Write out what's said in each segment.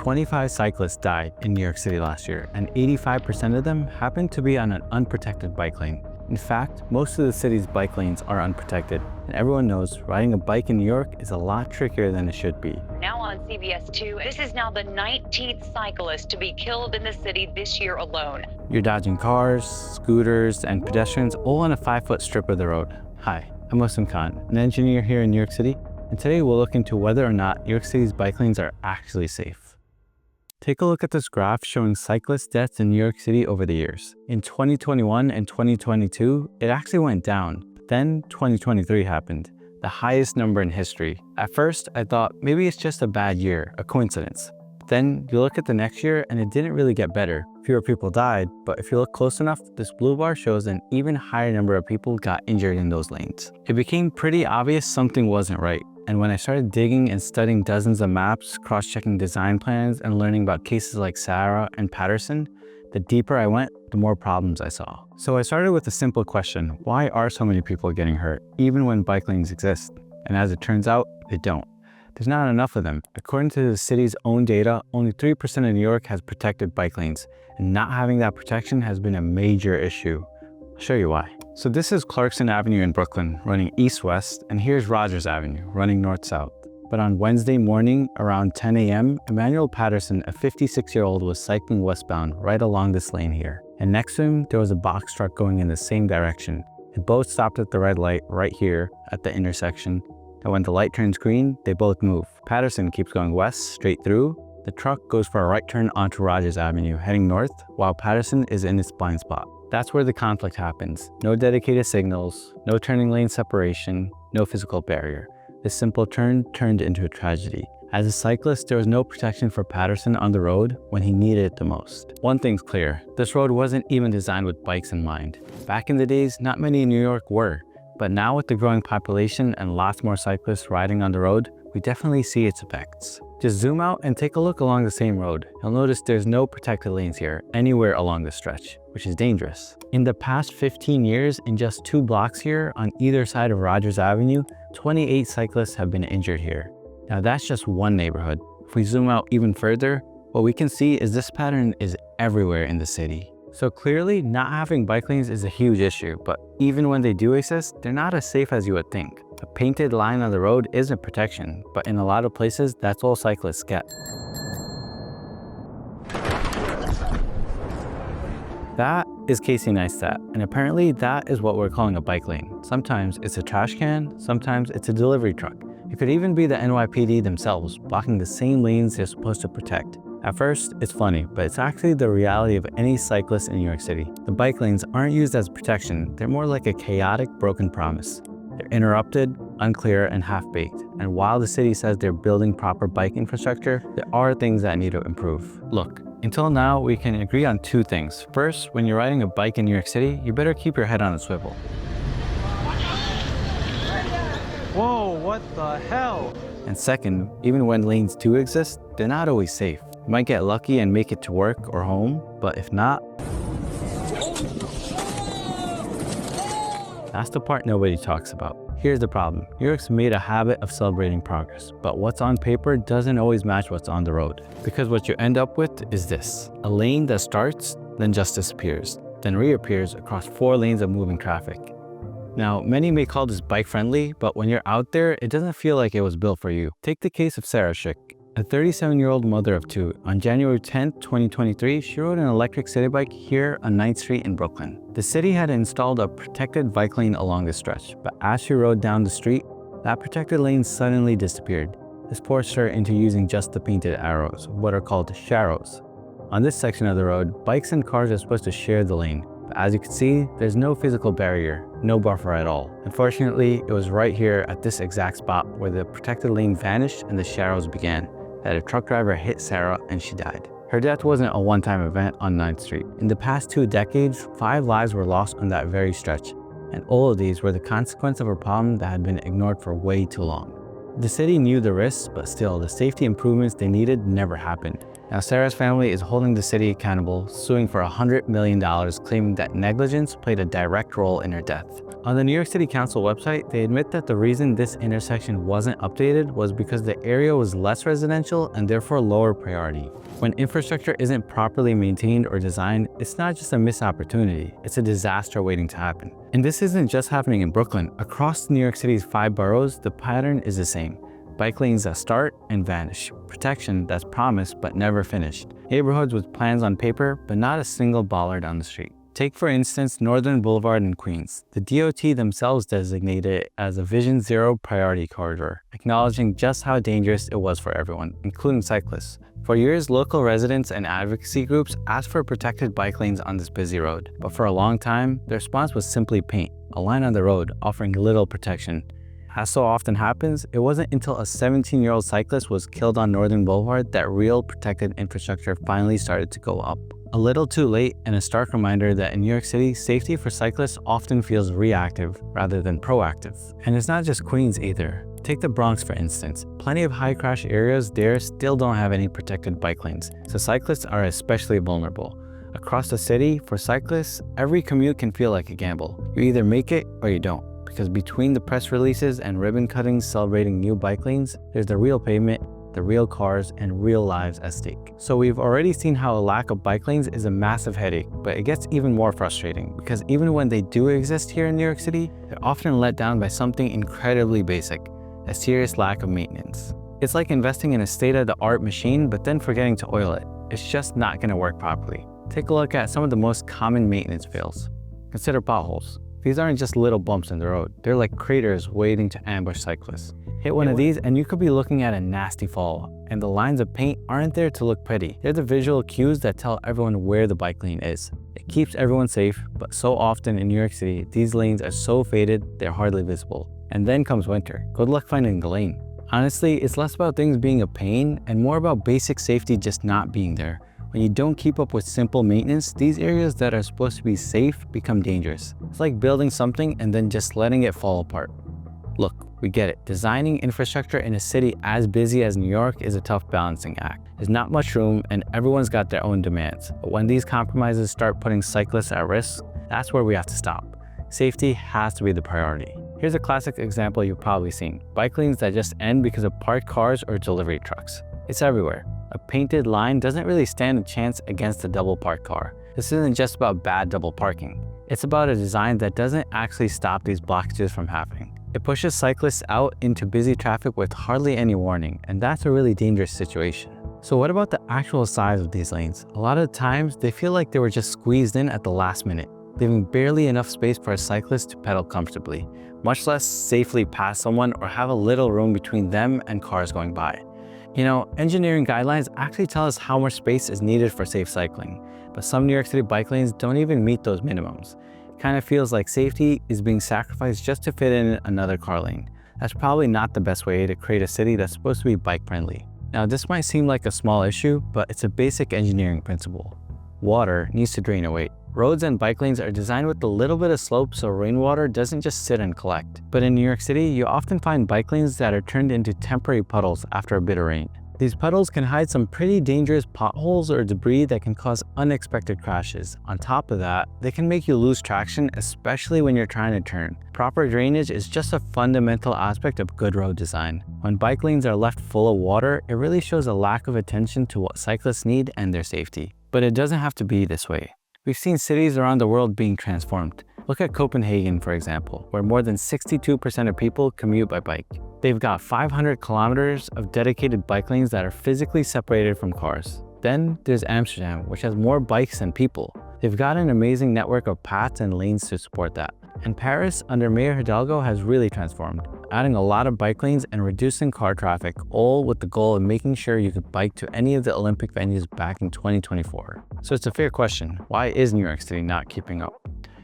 25 cyclists died in New York City last year, and 85% of them happened to be on an unprotected bike lane. In fact, most of the city's bike lanes are unprotected, and everyone knows riding a bike in New York is a lot trickier than it should be. Now on CBS 2, this is now the 19th cyclist to be killed in the city this year alone. You're dodging cars, scooters, and pedestrians all on a 5-foot strip of the road. Hi, I'm Muslim Khan, an engineer here in New York City, and today we'll look into whether or not New York City's bike lanes are actually safe. Take a look at this graph showing cyclist deaths in New York City over the years. In 2021 and 2022, it actually went down, but then 2023 happened, the highest number in history. At first, I thought maybe it's just a bad year, a coincidence. But then you look at the next year and it didn't really get better. Fewer people died, but if you look close enough, this blue bar shows an even higher number of people got injured in those lanes. It became pretty obvious something wasn't right. And when I started digging and studying dozens of maps, cross-checking design plans, and learning about cases like Sarah and Patterson, the deeper I went, the more problems I saw. So I started with a simple question: why are so many people getting hurt, even when bike lanes exist? And as it turns out, they don't. There's not enough of them. According to the city's own data, only 3% of New York has protected bike lanes, and not having that protection has been a major issue. I'll show you why. So this is Clarkson Avenue in Brooklyn, running east-west, and here's Rogers Avenue, running north-south. But on Wednesday morning, around 10 a.m., Emmanuel Patterson, a 56-year-old, was cycling westbound right along this lane here. And next to him, there was a box truck going in the same direction. They both stopped at the red light right here at the intersection. And when the light turns green, they both move. Patterson keeps going west, straight through. The truck goes for a right turn onto Rogers Avenue, heading north, while Patterson is in its blind spot. That's where the conflict happens. No dedicated signals, no turning lane separation, no physical barrier. This simple turn turned into a tragedy. As a cyclist, there was no protection for Patterson on the road when he needed it the most. One thing's clear, this road wasn't even designed with bikes in mind. Back in the days, not many in New York were. But now with the growing population and lots more cyclists riding on the road, we definitely see its effects. Just zoom out and take a look along the same road. You'll notice there's no protected lanes here anywhere along the stretch, which is dangerous. In the past 15 years, in just 2 blocks here on either side of Rogers Avenue, 28 cyclists have been injured here. Now that's just one neighborhood. If we zoom out even further, what we can see is this pattern is everywhere in the city. So clearly, not having bike lanes is a huge issue, but even when they do exist, they're not as safe as you would think. A painted line on the road isn't protection, but in a lot of places, that's all cyclists get. That is Casey Neistat, and apparently that is what we're calling a bike lane. Sometimes it's a trash can, sometimes it's a delivery truck. It could even be the NYPD themselves, blocking the same lanes they're supposed to protect. At first, it's funny, but it's actually the reality of any cyclist in New York City. The bike lanes aren't used as protection, they're more like a chaotic, broken promise. They're interrupted, unclear, and half-baked. And while the city says they're building proper bike infrastructure, there are things that need to improve. Look, until now, we can agree on 2 things. First, when you're riding a bike in New York City, you better keep your head on a swivel. Whoa, what the hell? And second, even when lanes do exist, they're not always safe. You might get lucky and make it to work or home, but if not, that's the part nobody talks about. Here's the problem. New York's made a habit of celebrating progress, but what's on paper doesn't always match what's on the road. Because what you end up with is this: a lane that starts, then just disappears, then reappears across 4 lanes of moving traffic. Now, many may call this bike-friendly, but when you're out there, it doesn't feel like it was built for you. Take the case of Sarah Schick, a 37-year-old mother of 2. On January 10, 2023, she rode an electric city bike here on 9th Street in Brooklyn. The city had installed a protected bike lane along the stretch, but as she rode down the street, that protected lane suddenly disappeared. This forced her into using just the painted arrows, what are called sharrows. On this section of the road, bikes and cars are supposed to share the lane. But as you can see, there's no physical barrier, no buffer at all. Unfortunately, it was right here at this exact spot where the protected lane vanished and the sharrows began, that a truck driver hit Sarah and she died. Her death wasn't a one-time event on 9th Street. In the past 2 decades, 5 lives were lost on that very stretch, and all of these were the consequence of a problem that had been ignored for way too long. The city knew the risks, but still, the safety improvements they needed never happened. Now, Sarah's family is holding the city accountable, suing for $100 million, claiming that negligence played a direct role in her death. On the New York City Council website, they admit that the reason this intersection wasn't updated was because the area was less residential and therefore lower priority. When infrastructure isn't properly maintained or designed, it's not just a missed opportunity, it's a disaster waiting to happen. And this isn't just happening in Brooklyn. Across New York City's 5 boroughs, the pattern is the same. Bike lanes that start and vanish. Protection that's promised but never finished. Neighborhoods with plans on paper, but not a single bollard on the street. Take for instance Northern Boulevard in Queens. The DOT themselves designated it as a Vision Zero priority corridor, acknowledging just how dangerous it was for everyone, including cyclists. For years, local residents and advocacy groups asked for protected bike lanes on this busy road, but for a long time, the response was simply paint, a line on the road offering little protection. As so often happens, it wasn't until a 17-year-old cyclist was killed on Northern Boulevard that real protected infrastructure finally started to go up. A little too late, and a stark reminder that in New York City, safety for cyclists often feels reactive rather than proactive. And it's not just Queens either. Take the Bronx for instance. Plenty of high crash areas there still don't have any protected bike lanes, so cyclists are especially vulnerable. Across the city, for cyclists, every commute can feel like a gamble. You either make it or you don't, because between the press releases and ribbon cuttings celebrating new bike lanes, there's the real pavement, the real cars, and real lives at stake. So we've already seen how a lack of bike lanes is a massive headache, but it gets even more frustrating because even when they do exist here in New York City, they're often let down by something incredibly basic, a serious lack of maintenance. It's like investing in a state-of-the-art machine but then forgetting to oil it. It's just not going to work properly. Take a look at some of the most common maintenance fails. Consider potholes. These aren't just little bumps in the road, they're like craters waiting to ambush cyclists. Hit one of these and you could be looking at a nasty fall, and the lines of paint aren't there to look pretty. They're the visual cues that tell everyone where the bike lane is. It keeps everyone safe, but so often in New York City, these lanes are so faded, they're hardly visible. And then comes winter. Good luck finding the lane. Honestly, it's less about things being a pain and more about basic safety just not being there. When you don't keep up with simple maintenance, these areas that are supposed to be safe become dangerous. It's like building something and then just letting it fall apart. Look, we get it. Designing infrastructure in a city as busy as New York is a tough balancing act. There's not much room and everyone's got their own demands. But when these compromises start putting cyclists at risk, that's where we have to stop. Safety has to be the priority. Here's a classic example you've probably seen. Bike lanes that just end because of parked cars or delivery trucks. It's everywhere. A painted line doesn't really stand a chance against a double parked car. This isn't just about bad double parking. It's about a design that doesn't actually stop these blockages from happening. It pushes cyclists out into busy traffic with hardly any warning, and that's a really dangerous situation. So what about the actual size of these lanes? A lot of times, they feel like they were just squeezed in at the last minute, leaving barely enough space for a cyclist to pedal comfortably, much less safely pass someone or have a little room between them and cars going by. You know, engineering guidelines actually tell us how much space is needed for safe cycling, but some New York City bike lanes don't even meet those minimums. It kind of feels like safety is being sacrificed just to fit in another car lane. That's probably not the best way to create a city that's supposed to be bike friendly. Now, this might seem like a small issue, but it's a basic engineering principle. Water needs to drain away. Roads and bike lanes are designed with a little bit of slope so rainwater doesn't just sit and collect. But in New York City, you often find bike lanes that are turned into temporary puddles after a bit of rain. These puddles can hide some pretty dangerous potholes or debris that can cause unexpected crashes. On top of that, they can make you lose traction, especially when you're trying to turn. Proper drainage is just a fundamental aspect of good road design. When bike lanes are left full of water, it really shows a lack of attention to what cyclists need and their safety. But it doesn't have to be this way. We've seen cities around the world being transformed. Look at Copenhagen, for example, where more than 62% of people commute by bike. They've got 500 kilometers of dedicated bike lanes that are physically separated from cars. Then there's Amsterdam, which has more bikes than people. They've got an amazing network of paths and lanes to support that. And Paris, under Mayor Hidalgo, has really transformed, adding a lot of bike lanes and reducing car traffic, all with the goal of making sure you could bike to any of the Olympic venues back in 2024. So it's a fair question. Why is New York City not keeping up?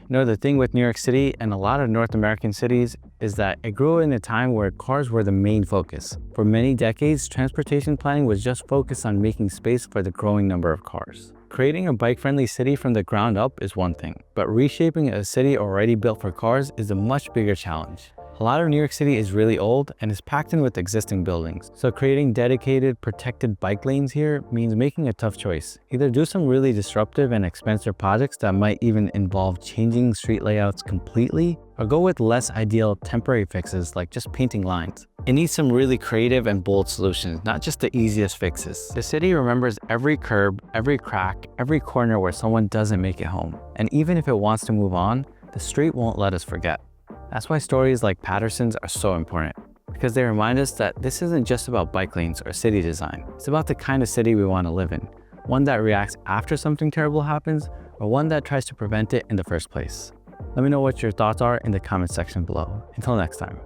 You know, the thing with New York City and a lot of North American cities is that it grew in a time where cars were the main focus. For many decades, transportation planning was just focused on making space for the growing number of cars. Creating a bike-friendly city from the ground up is one thing, but reshaping a city already built for cars is a much bigger challenge. A lot of New York City is really old and is packed in with existing buildings. So creating dedicated, protected bike lanes here means making a tough choice. Either do some really disruptive and expensive projects that might even involve changing street layouts completely, or go with less ideal temporary fixes like just painting lines. It needs some really creative and bold solutions, not just the easiest fixes. The city remembers every curb, every crack, every corner where someone doesn't make it home. And even if it wants to move on, the street won't let us forget. That's why stories like Patterson's are so important, because they remind us that this isn't just about bike lanes or city design. It's about the kind of city we want to live in. One that reacts after something terrible happens, or one that tries to prevent it in the first place. Let me know what your thoughts are in the comment section below. Until next time.